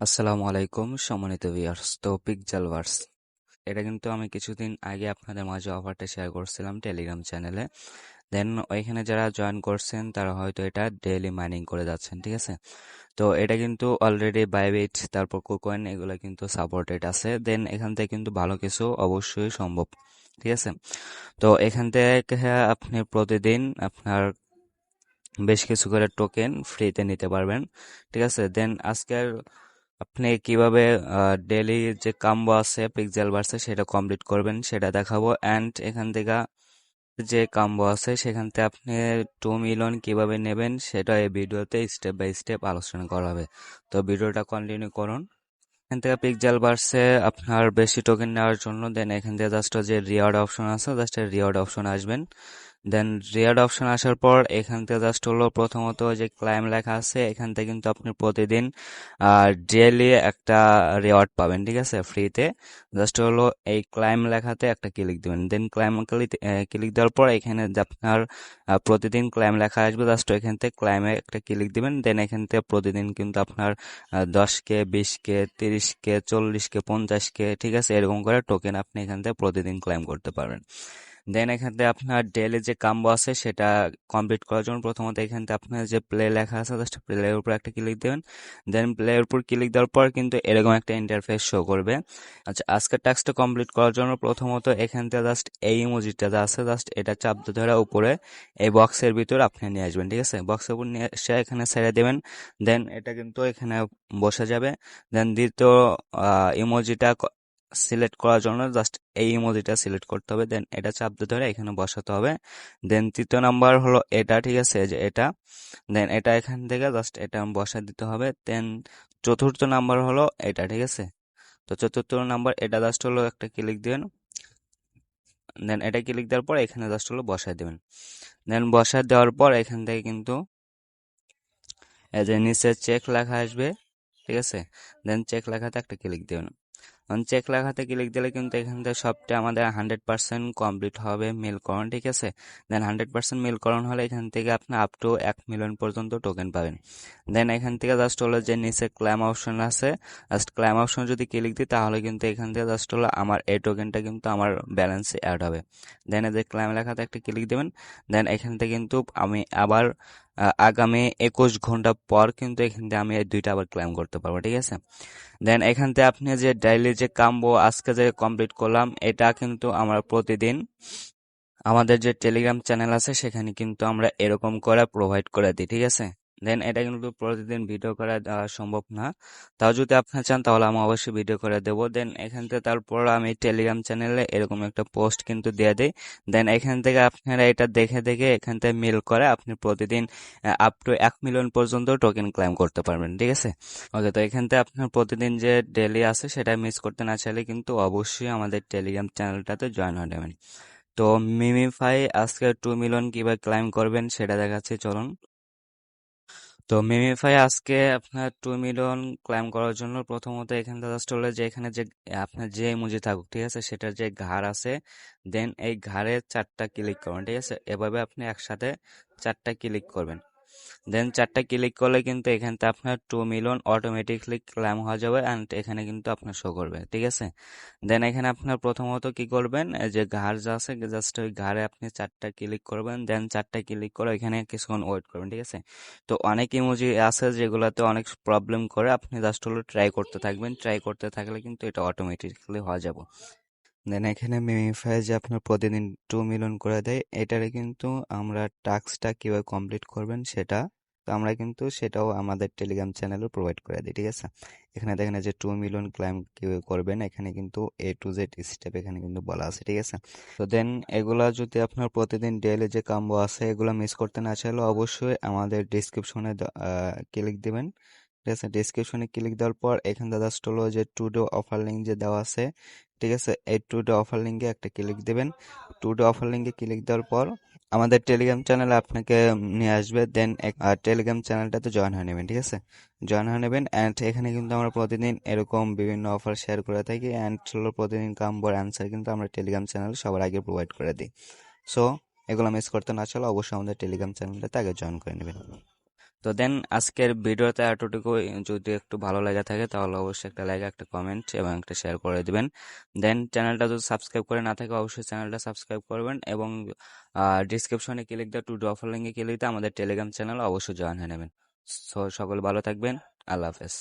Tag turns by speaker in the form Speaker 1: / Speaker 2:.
Speaker 1: আসসালামু আলাইকুম সম্মানিত ভিউয়ার্স। তো পিক্সেল ভার্স এটা কিন্তু আমি কিছুদিন আগে আপনাদের মাঝে অফারটা শেয়ার করছিলাম টেলিগ্রাম চ্যানেলে। দেন ওইখানে যারা জয়েন করছেন তারা হয়তো এটা ডেইলি মাইনিং করে যাচ্ছেন, ঠিক আছে। তো এটা কিন্তু অলরেডি বাইবিট তারপর কুকয়েন এগুলো কিন্তু সাপোর্টেড আছে। দেন এখান থেকে কিন্তু ভালো কিছু অবশ্যই সম্ভব, ঠিক আছে। তো এখান থেকে আপনি প্রতিদিন আপনার বেশ কিছু করে টোকেন ফ্রিতে নিতে পারবেন, ঠিক আছে। দেন আজকের আপনি কিভাবে ডেইলি যে কাম্বো আছে পিক্সেল ভার্সে সেটা কমপ্লিট করবেন সেটা দেখাবো। অ্যান্ড এখান থেকে যে কাম্বো আছে সেখান থেকে আপনি 2 মিলিয়ন কিভাবে নেবেন সেটা এই ভিডিওতে স্টেপ বাই স্টেপ আলোচনা করা হবে। তো ভিডিওটা কন্টিনিউ করুন। এখান থেকে পিক্সেল ভার্সে আপনার বেশি টোকেন নেওয়ার জন্য দেন এখান থেকে জাস্ট যে রিওয়ার্ড অপশন আছে জাস্ট রিওয়ার্ড অপশন আসবেন। দেন রিওয়ার্ড অপশন আসার পর এখান থেকে জাস্ট হলো প্রথমত যে ক্লাইম লেখা আছে এখান থেকে কিন্তু আপনি প্রতিদিন ডেইলি একটা রিওয়ার্ড পাবেন, ঠিক আছে, ফ্রিতে। জাস্ট হলো এই ক্লাইম লেখাতে একটা ক্লিক দিবেন। দেন ক্লাইম ক্লিক দেওয়ার পর এখানে যে আপনার প্রতিদিন ক্লাইম লেখা আসবে, জাস্ট এখান থেকে ক্লাইমে একটা ক্লিক দিবেন। দেন এখান থেকে প্রতিদিন কিন্তু আপনার 10K 20K 30K 40K 50K, ঠিক আছে, এরকম করে টোকেন আপনি এখান থেকে প্রতিদিন ক্লাইম করতে পারবেন। দেন এখান থেকে আপনার ডেইলি যে কাম্বো আছে সেটা কমপ্লিট করার জন্য প্রথমত এখান থেকে আপনার যে প্লে লেখা আছে জাস্ট প্লের উপর একটা ক্লিক দেবেন। দেন প্লের উপর ক্লিক দেওয়ার পর কিন্তু এরকম একটা ইন্টারফেস শো করবে। আচ্ছা, আজকের টাস্কটা কমপ্লিট করার জন্য প্রথমত এখান থেকে জাস্ট এই ইমোজিটা যা আছে জাস্ট এটা চাপ দিয়ে ধরে উপরে এই বক্সের ভিতর আপনি নিয়ে আসবেন, ঠিক আছে। বক্সের উপর নিয়ে এসে এখানে ছেড়ে দেবেন। দেন এটা কিন্তু এখানে বসে যাবে। দেন দ্বিতীয় ইমোজিটা সিলেক্ট করার জন্য জাস্ট এই ইমোজিটা সিলেক্ট করতে হবে। দেন এটা চাপ দিয়ে ধরে এখানে বসাতে হবে। দেন তৃতীয় নাম্বার হলো এটা, ঠিক আছে, যে এটা। দেন এটা এখান থেকে জাস্ট এটা বসা দিতে হবে। দেন চতুর্থ নাম্বার হলো এটা, ঠিক আছে। তো চতুর্থ নাম্বার এটা জাস্ট হলো একটা ক্লিক দিবেন। দেন এটা ক্লিক দেওয়ার পর এখানে জাস্ট হলো বসায় দেবেন। দেন বসায় দেওয়ার পর এখান থেকে কিন্তু এই যে নিচে চেক লেখা আসবে, ঠিক আছে। দেন চেক লেখাতে একটা ক্লিক দেবেন। চেক লেখাতে ক্লিক দিলে কিন্তু এখান থেকে সবটা আমাদের 100% কমপ্লিট হবে মিলকরণ, ঠিক আছে। দেন 100% মিলকরণ হলে এখান থেকে আপনি আপ টু 1 মিলিয়ন পর্যন্ত টোকেন পাবেন। দেন এখান থেকে জাস্ট হলো যে নিচে ক্লেম অপশন আছে, জাস্ট ক্লেম অপশন যদি ক্লিক দিই তাহলে কিন্তু এখান থেকে জাস্ট হলো আমার এই টোকেনটা কিন্তু আমার ব্যালেন্সে অ্যাড হবে। দেন এই যে ক্লেম লেখাতে একটা ক্লিক দেবেন। দেন এখান থেকে কিন্তু আমি আবার আগামী 21 ঘন্টা পর কিন্তু এখান থেকে আমি এই দুইটা আবার ক্লেম করতে পারবো, ঠিক আছে। দেন এখান থেকে আপনি যে ডেইলি যে কাম্বো আজকে যে কমপ্লিট করলাম এটা কিন্তু আমরা প্রতিদিন আমাদের যে টেলিগ্রাম চ্যানেল আছে সেখানে কিন্তু আমরা এরকম করে প্রোভাইড করে দিই, ঠিক আছে। দেন এটা কিন্তু প্রতিদিন ভিডিও করা দেওয়া সম্ভব না। তাও যদি আপনারা চান তাহলে আমি অবশ্যই ভিডিও করে দেবো। দেন এখান থেকে তারপর আমি টেলিগ্রাম চ্যানেলে এরকম একটা পোস্ট কিন্তু দিয়ে দিই। দেন এখান থেকে আপনারা এটা দেখে দেখে এখান থেকে মিল করে আপনি প্রতিদিন আপ টু 1 মিলিয়ন পর্যন্ত টোকেন ক্লেম করতে পারবেন, ঠিক আছে। ওকে, তো এখান থেকে আপনার প্রতিদিন যে ডেলি আছে সেটা মিস করতে না চাইলে কিন্তু অবশ্যই আমাদের টেলিগ্রাম চ্যানেলটাতে জয়েন হয়ে নেবেন। তো মিমিফাই আজকে 2 মিলিয়ন কিভাবে ক্লাইম করবেন সেটা দেখাচ্ছি, চলুন। তো মিমিফাই আজকে আপনার 2 মিলিয়ন ক্লাইম করার জন্য প্রথমত এখানে জাস্ট হলো যে এখানে যে আপনার যে ইমোজি থাকুক, ঠিক আছে, সেটার যে ঘাড় আছে দেন এই ঘাড়ে 4টা ক্লিক করবেন, ঠিক আছে। এভাবে আপনি একসাথে 4টা ক্লিক করবেন। দেন 4টা ক্লিক করলে কিন্তু এখান থেকে আপনার 2 মিলিয়ন অটোমেটিকলি ক্লেম হয়ে যাবে অ্যান্ড এখানে কিন্তু আপনার শো করবে, ঠিক আছে। দেন এখানে আপনার প্রথমত কি করবেন, এই যে ঘাড় যা আছে জাস্ট ওই ঘাড়ে আপনি 4টা ক্লিক করবেন। দেন 4টা ক্লিক করে এখানে কিছুক্ষণ ওয়েট করবেন, ঠিক আছে। তো অনেক ইমোজি আছে যেগুলোতে অনেক প্রবলেম করে, আপনি জাস্ট হলো ট্রাই করতে থাকবেন। ট্রাই করতে থাকলে কিন্তু এটা অটোমেটিকলি হয়ে যাবে। দেন এখানে মিমিফাই যে আপনার প্রতিদিন 2 মিলিয়ন করে দেয় এটারে কিন্তু আমরা টাস্কটা কিভাবে কমপ্লিট করবেন সেটা তো আমরা কিন্তু সেটাও আমাদের টেলিগ্রাম চ্যানেলে প্রোভাইড করে দিই, ঠিক আছে। এখানে দেখেন এই যে 2 মিলিয়ন ক্লাইম কিভাবে করবেন এখানে কিন্তু A to Z স্টেপ এখানে কিন্তু বলা আছে, ঠিক আছে। তো দেন এগুলা যদি আপনার প্রতিদিন ডেইলি যে কাম্বো আছে এগুলা মিস করতে না চাইলে অবশ্যই আমাদের ডিসক্রিপশনে ক্লিক দিবেন, ঠিক আছে। ডিসক্রিপশনে ক্লিক দেওয়ার পর এখানে জাস্ট হলো যে টুডে অফার লিঙ্ক যে দেওয়া আছে, ঠিক আছে, এই টুডে অফার লিঙ্কে একটা ক্লিক দেবেন। টুডে অফার লিঙ্কে ক্লিক দেওয়ার পর আমাদের টেলিগ্রাম চ্যানেলে আপনাকে নিয়ে আসবে। দেন টেলিগ্রাম চ্যানেলটাতে জয়েন হয়ে নেবেন, ঠিক আছে। জয়েন হয়ে নেবেন অ্যান্ড এখানে কিন্তু আমরা প্রতিদিন এরকম বিভিন্ন অফার শেয়ার করে থাকি অ্যান্ড হলো প্রতিদিন কাম্বোর অ্যান্সার কিন্তু আমরা টেলিগ্রাম চ্যানেলে সবার আগে প্রোভাইড করে দিই। সো এগুলো মিস করতে না চাইলে অবশ্যই আমাদের টেলিগ্রাম চ্যানেলটাতে আগে জয়েন করে নেবেন। তো দেন আজকের ভিডিওতে এতটুকুই। যদি একটু ভালো লেগে থাকে তাহলে অবশ্যই একটা লাইক, একটা কমেন্ট এবং একটা শেয়ার করে দিবেন। দেন চ্যানেলটা যদি সাবস্ক্রাইব করে না থাকে অবশ্যই চ্যানেলটা সাবস্ক্রাইব করবেন, এবং ডিসক্রিপশনে ক্লিক দিয়ে টু ডু অফার লিঙ্কে ক্লিক দিয়ে আমাদের টেলিগ্রাম চ্যানেল অবশ্যই জয়েন হয়ে নেবেন। সকলে ভালো থাকবেন। আল্লাহ হাফেজ।